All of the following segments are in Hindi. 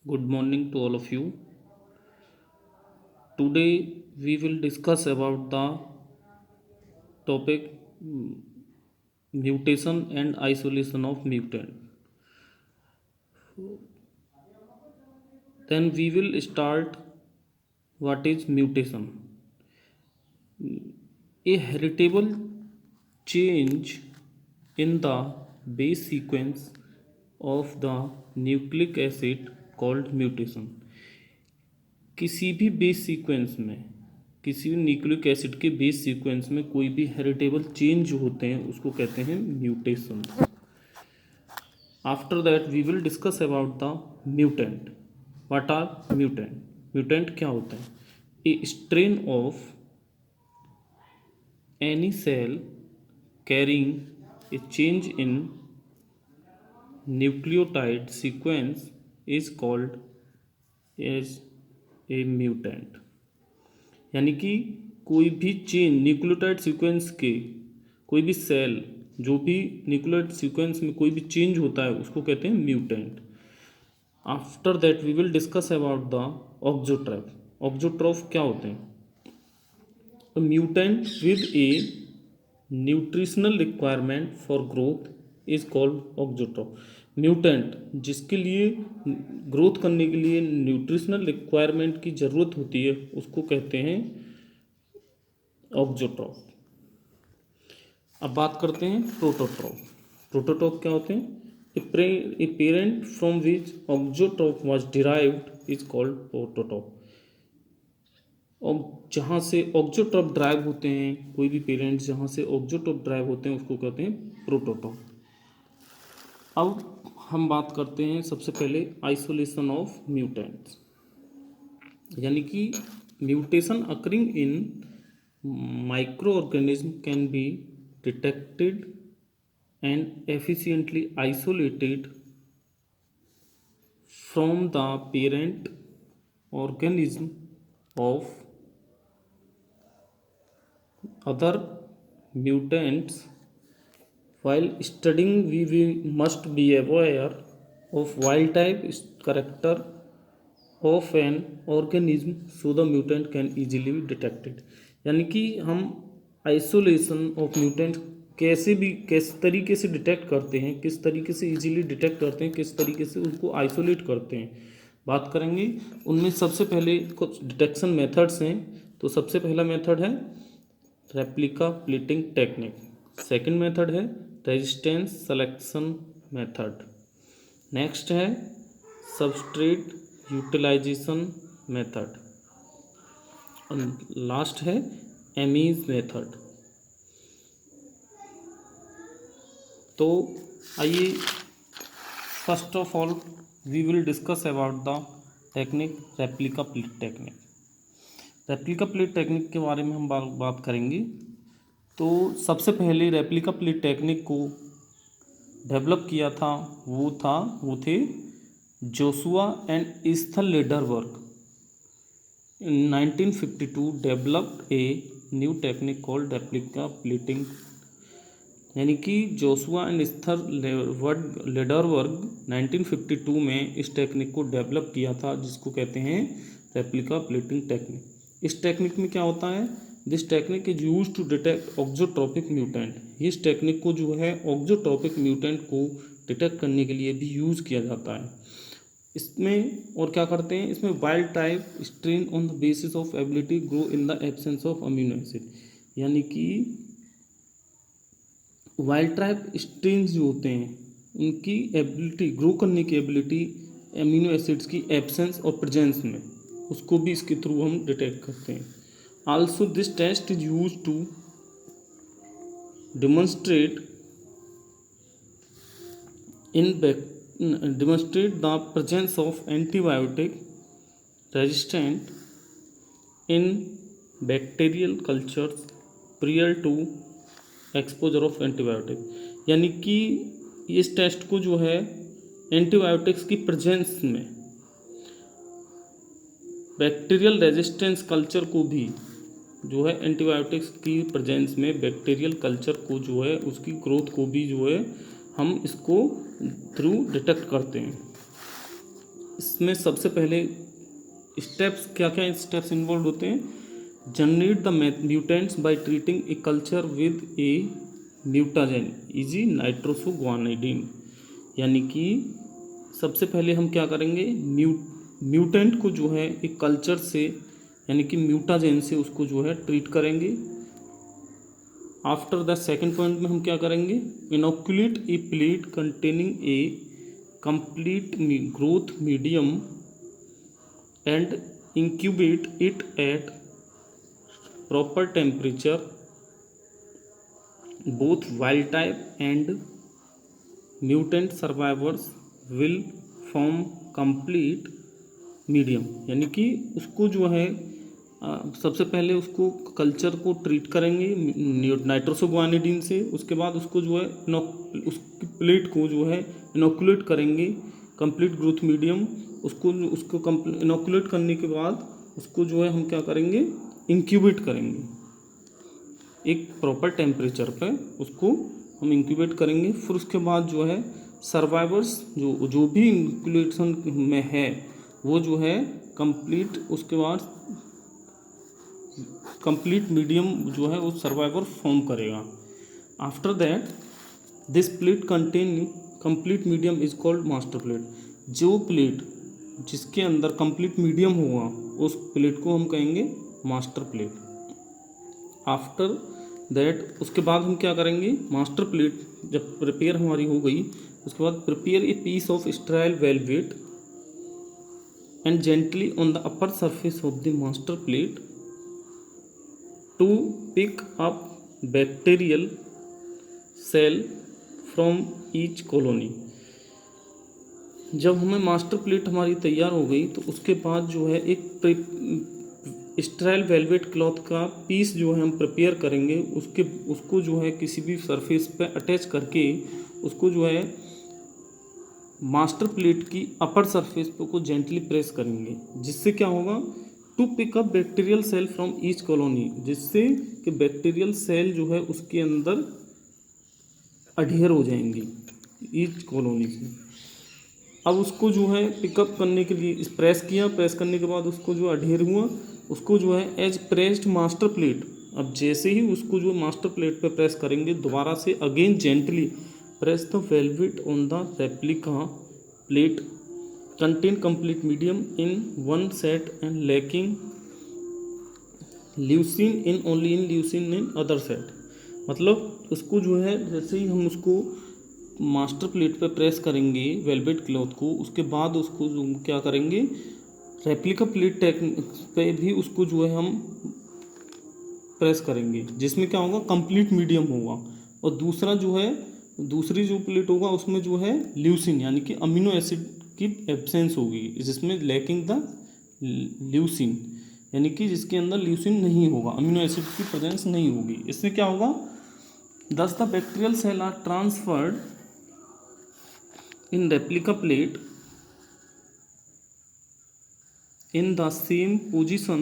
Good morning to all of you. Today we will discuss about the topic mutation and isolation of mutant. Then we will start what is mutation. A heritable change in the base sequence of the nucleic acid called mutation. किसी भी बेस सीक्वेंस में किसी भी न्यूक्लिक एसिड के बेस सीक्वेंस में कोई भी हेरिटेबल चेंज जो होते हैं उसको कहते हैं mutation. After that we will discuss about the mutant. What are mutant? Mutant क्या होता है? A strain of any cell carrying a change in nucleotide sequence is called as a mutant. यानी कि कोई भी चेंज न्यूक्लियोटाइड सीक्वेंस के कोई भी सेल जो भी न्यूक्लियोटाइड सीक्वेंस में कोई भी चेंज होता है उसको कहते हैं mutant. After that we will discuss about the auxotroph. Auxotroph क्या होते हैं? Mutant with a nutritional requirement for growth is called auxotroph. Mutant जिसके लिए ग्रोथ करने के लिए न्यूट्रिशनल रिक्वायरमेंट की ज़रूरत होती है उसको कहते हैं ऑक्सोट्रॉफ. अब बात करते हैं प्रोटोट्रॉफ. प्रोटोट्रॉफ क्या होते हैं? A parent from which auxotroph was derived is called prototroph. और जहाँ से ऑक्सोट्रॉफ ड्राइव होते हैं, कोई भी पेरेंट जहाँ से ऑक्सोट्रॉफ ड्राइव होते हैं उसको कहते हैं प्रोटोट्रॉफ. अब हम बात करते हैं सबसे पहले आइसोलेशन ऑफ म्यूटेंट्स. यानी कि mutation occurring in micro organism can be detected and efficiently isolated from the parent organism of other mutants. While studying, we must be aware of wild type character of an organism so the mutant can easily be detected. यानी कि हम आइसोलेशन ऑफ म्यूटेंट किस तरीके से डिटेक्ट करते हैं, किस तरीके से इजीली डिटेक्ट करते हैं, किस तरीके से उनको आइसोलेट करते हैं, बात करेंगे. उनमें सबसे पहले कुछ डिटेक्शन मेथड्स हैं. तो सबसे पहला मेथड है replica plating technique. Second method है रेजिस्टेंस सिलेक्शन मेथड. नेक्स्ट है सबस्ट्रेट यूटिलाइजेशन मेथड. और लास्ट है एमीज मेथड. तो आइए first of all we will discuss about the technique replica plate technique. Replica plate technique के बारे में हम बात करेंगे. तो सबसे पहले रेप्लिका प्लेट टेक्निक को डेवलप किया था वो थे Joshua and Esther Lederberg. In 1952 developed a new technique called replica plating. यानी कि जोशुआ एंड ईस्थर लेडरवर्ग 1952 में इस टेक्निक को डेवलप किया था जिसको कहते हैं रेप्लिका प्लेटिंग टेक्निक. इस टेक्निक में क्या होता है? This technique is used to detect auxotrophic mutant. इस टेक्निक को जो है ऑक्सोट्रॉपिक म्यूटेंट को डिटेक्ट करने के लिए भी यूज़ किया जाता है. इसमें और क्या करते हैं? इसमें wild type strain on the basis of ability grow in the absence of amino acid. यानी कि वाइल्ड टाइप स्ट्रेन जो होते हैं उनकी एबिलिटी ग्रो करने की एबिलिटी अमीनो एसिड्स की एब्सेंस और प्रेजेंस में, उसको भी इसके थ्रू हम डिटेक्ट करते हैं. Also, this test is used to demonstrate the presence of antibiotic resistant in bacterial cultures prior to exposure of antibiotic. यानी कि इस टेस्ट को जो है एंटीबायोटिक्स की प्रेजेंस में बैक्टीरियल रेजिस्टेंस कल्चर को भी जो है एंटीबायोटिक्स की प्रेजेंस में बैक्टीरियल कल्चर को जो है उसकी ग्रोथ को भी जो है हम इसको थ्रू डिटेक्ट करते हैं. इसमें सबसे पहले स्टेप्स क्या क्या स्टेप्स इन्वॉल्व होते हैं? Generate the mutants by treating a culture with a mutagen eg nitrosoguanidine, यानी कि सबसे पहले हम क्या करेंगे, म्यूटेंट को जो है एक कल्चर से यानी कि म्यूटाजेन से उसको जो है ट्रीट करेंगे। आफ्टर द सेकेंड पॉइंट में हम क्या करेंगे, inoculate A plate containing A complete growth medium and incubate it at proper temperature. Both wild type and mutant survivors will form complete medium, यानी कि उसको जो है सबसे पहले उसको कल्चर को ट्रीट करेंगे नाइट्रोसोग्वानिडीन से, उसके बाद उसको जो है उसकी प्लेट को जो है इनोकुलेट करेंगे कंप्लीट ग्रोथ मीडियम, उसको इनोकुलेट करने के बाद उसको जो है हम क्या करेंगे, इंक्यूबेट करेंगे एक प्रॉपर टेम्परेचर पे, उसको हम इंक्यूबेट करेंगे। फिर उसके बाद जो है सर्वाइवर्स जो भी इंक्यूबेशन में है वो जो है कंप्लीट, उसके बाद कंप्लीट मीडियम जो है वो सर्वाइवर फॉर्म करेगा। After that this plate contain complete medium is called master plate. जो प्लेट जिसके अंदर कंप्लीट मीडियम होगा उस प्लेट को हम कहेंगे मास्टर प्लेट। आफ्टर दैट उसके बाद हम क्या करेंगे, मास्टर प्लेट जब प्रिपेयर हमारी हो गई उसके बाद prepare a piece of sterile velvet and gently on the upper surface of the master plate to pick up bacterial cell from each colony. जब हमें मास्टर प्लेट हमारी तैयार हो गई तो उसके बाद जो है एक स्टेराइल वेलवेट क्लॉथ का पीस जो है हम प्रिपेयर करेंगे, उसको जो है किसी भी सरफेस पे अटैच करके उसको जो है मास्टर प्लेट की अपर सरफेस पे को जेंटली प्रेस करेंगे, जिससे क्या होगा, to pick up bacterial cell from each colony, जिससे कि बैक्टीरियल सेल जो है उसके अंदर अडहियर हो जाएंगी ईच कॉलोनी से। अब उसको जो है पिकअप करने के लिए प्रेस किया, प्रेस करने के बाद उसको जो अडहियर हुआ उसको जो है एज प्रेस्ड मास्टर प्लेट, अब जैसे ही उसको जो मास्टर प्लेट पे प्रेस करेंगे दोबारा से again gently press the velvet on the replica plate contain complete medium in one set and lacking leucine in only in leucine in other set. मतलब उसको जो है जैसे ही हम उसको मास्टर प्लेट पे प्रेस करेंगे वेलवेट क्लॉथ को, उसके बाद उसको क्या करेंगे, रेप्लिका प्लेट पे भी उसको जो है हम प्रेस करेंगे, जिसमें क्या होगा, कंप्लीट मीडियम होगा। और दूसरा जो है दूसरी जो प्लेट होगा उसमें जो है ल्यूसिन यानी कि अमीनो एसिड की एब्सेंस होगी, जिसमें लैकिंग द ल्यूसिन यानी कि जिसके अंदर ल्यूसिन नहीं होगा, अमीनो एसिड की प्रेजेंस नहीं होगी। इससे क्या होगा, thus the bacterial cell are transferred in replica plate in the same position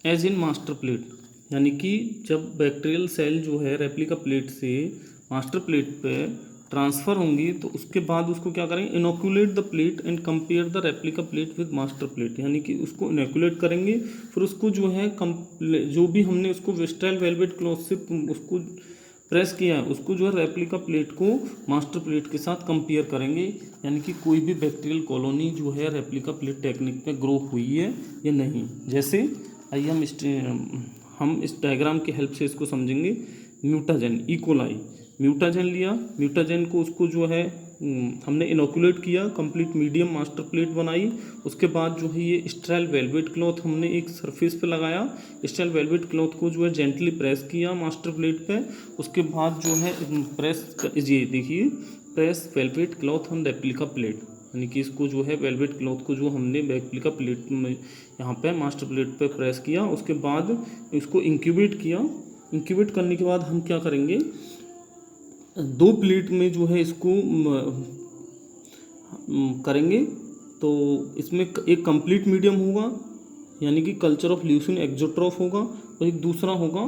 as in master plate, यानी कि जब बैक्टीरियल सेल जो है रेप्लिका प्लेट से मास्टर प्लेट पे ट्रांसफ़र होंगी तो उसके बाद उसको क्या करेंगे, inoculate the plate and compare the replica plate with master plate, यानी कि उसको इनोकुलेट करेंगे, फिर उसको जो है जो भी हमने उसको स्टेराइल वेलवेट क्लॉथ से उसको प्रेस किया है उसको जो है रेप्लिका प्लेट को मास्टर प्लेट के साथ कंपेयर करेंगे, यानी कि कोई भी बैक्टीरियल कॉलोनी जो है रेप्लिका प्लेट टेक्निक में ग्रो हुई है या नहीं। जैसे आइए हम इस डायग्राम की हेल्प से इसको समझेंगे। म्यूटाजेन इकोलाई, म्यूटाजेन लिया, म्यूटाजेन को उसको जो है हमने इनोकुलेट किया, कंप्लीट मीडियम मास्टर प्लेट बनाई, उसके बाद जो है ये स्टेराइल वेलवेट क्लॉथ हमने एक सरफेस पे लगाया, स्टेराइल वेलवेट क्लॉथ को जो है जेंटली प्रेस किया मास्टर प्लेट पे, उसके बाद जो है प्रेस, ये देखिए press velvet cloth on replica plate, यानी कि इसको जो है वेलवेट क्लॉथ को जो हमने रेप्लिका प्लेट में यहाँ पे मास्टर प्लेट पे प्रेस किया, उसके बाद इसको इंक्यूबेट किया। इंक्यूबेट करने के बाद हम क्या करेंगे, दो प्लेट में जो है इसको करेंगे, तो इसमें एक कंप्लीट मीडियम होगा यानी कि कल्चर ऑफ ल्यूसिन एक्जोट्रॉफ होगा, और एक दूसरा होगा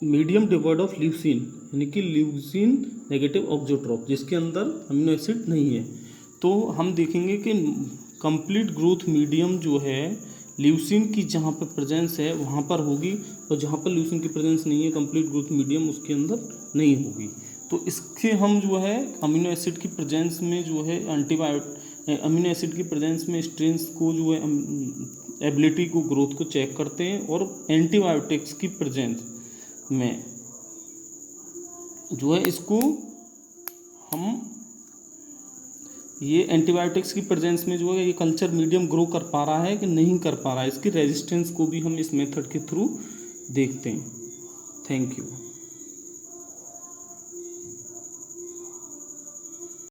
मीडियम डिवॉइड ऑफ ल्यूसिन यानी कि ल्यूसिन नेगेटिव ऑक्जोट्रॉफ, जिसके अंदर अमीनो एसिड नहीं है। तो हम देखेंगे कि कंप्लीट ग्रोथ मीडियम जो है ल्यूसीन की जहाँ पर प्रेजेंस है वहाँ पर होगी, और जहाँ पर ल्यूसीन की प्रेजेंस नहीं है कंप्लीट ग्रोथ मीडियम उसके अंदर नहीं होगी। तो इसके हम जो है अमीनो एसिड की प्रेजेंस में जो है अमीनो एसिड की प्रेजेंस में स्ट्रेंथ को जो है एबिलिटी को ग्रोथ को चेक करते हैं, और एंटीबायोटिक्स की प्रेजेंस में जो है इसको हम ये एंटीबायोटिक्स की प्रेजेंस में जो है ये कल्चर मीडियम ग्रो कर पा रहा है कि नहीं कर पा रहा है, इसकी रेजिस्टेंस को भी हम इस मेथड के थ्रू देखते हैं। Thank you.